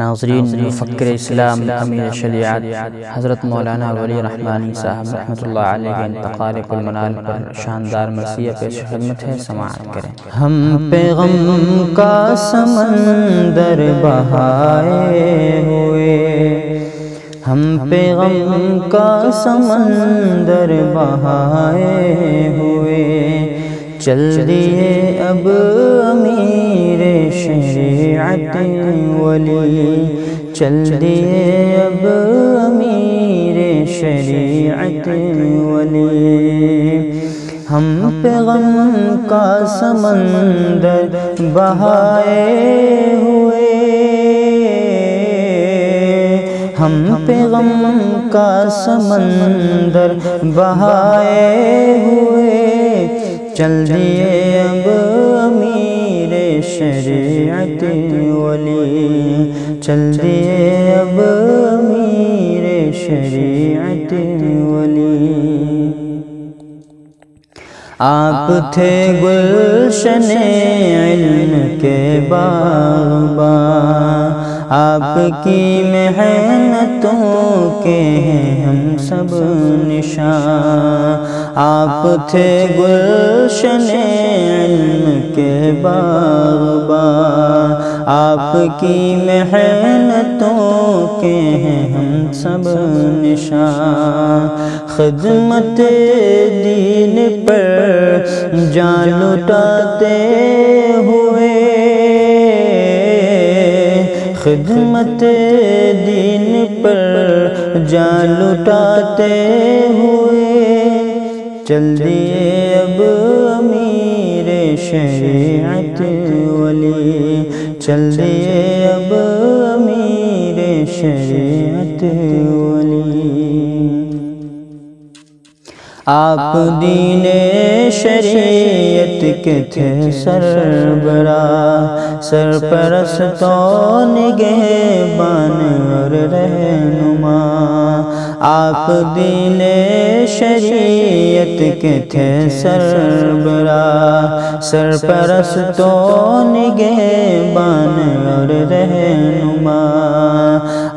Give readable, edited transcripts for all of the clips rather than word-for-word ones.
ناظرین، مفکر اسلام امیر شریعت حضرت مولانا ولی رحمانی صاحب رحمۃ اللہ علیہ کے انتقال کلمنال پر شاندار مرثیہ پیش خدمت ہے، سماعت کریں۔ ہم پہ غم کا سمندر بہائے ہوئے، ہم پہ غم کا سمندر بہائے ہوئے، چل دیے اب امیر شریعت ولی، چل دیے اب امیر شریعت ولی۔ ہم پہ غم کا سمندر بہائے ہوئے، ہم پہ غم کا سمندر بہائے ہوئے، چل دیے اب امیر شریعت ولی، چل دیے اب امیر شریعت ولی۔ آپ تھے گلشن علم کے باغباں، آپ کی محنتوں کے ہیں ہم سب نشان۔ آپ تھے گلشن علم کے باغباں، آپ کی محنتوں کے ہیں ہم سب نشان۔ خدمت دین پر جان لٹاتے ہوئے، خدمت دین پر جان لٹاتے ہوئے، چل دیے اب امیر شریعت ولی، چل دیے اب امیر شریعت ولی۔ آپ دین شریعت کے تھے سربراہ، سرپرست و نگہبان اور رہنما۔ آپ دین شریعت کے تھے سربراہ، سرپرست و نگہبان اور رہنما۔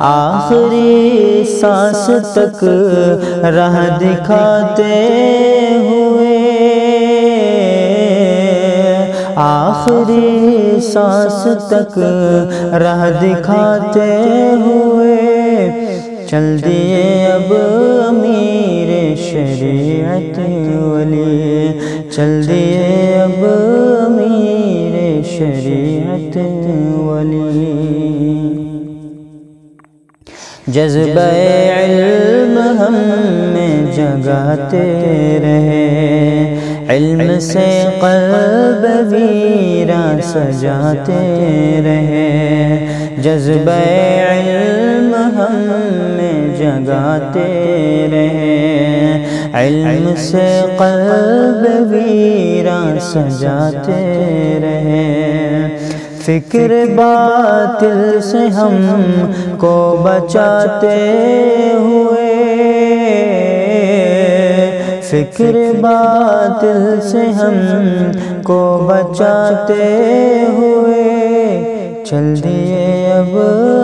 آخری سانس تک راہ دکھاتے ہوئے، آخری سانس تک راہ دکھاتے ہوئے، چل دیے اب امیر شریعت ولی، چل دیے اب امیر شریعت ولی۔ جذبہ علم ہم میں جگاتے رہے، علم سے قلب ویراں سجاتے رہے، جذبہ علم ہم میں جگاتے رہے، علم سے قلب ویراں سجاتے رہے۔ فکر باطل سے ہم کو بچاتے ہوئے، فکر باطل سے ہم کو بچاتے ہوئے، چل دیے اب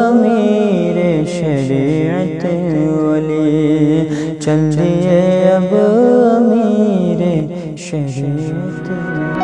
امیر شریعت ولی، چل دیے اب امیر شریعت ولی۔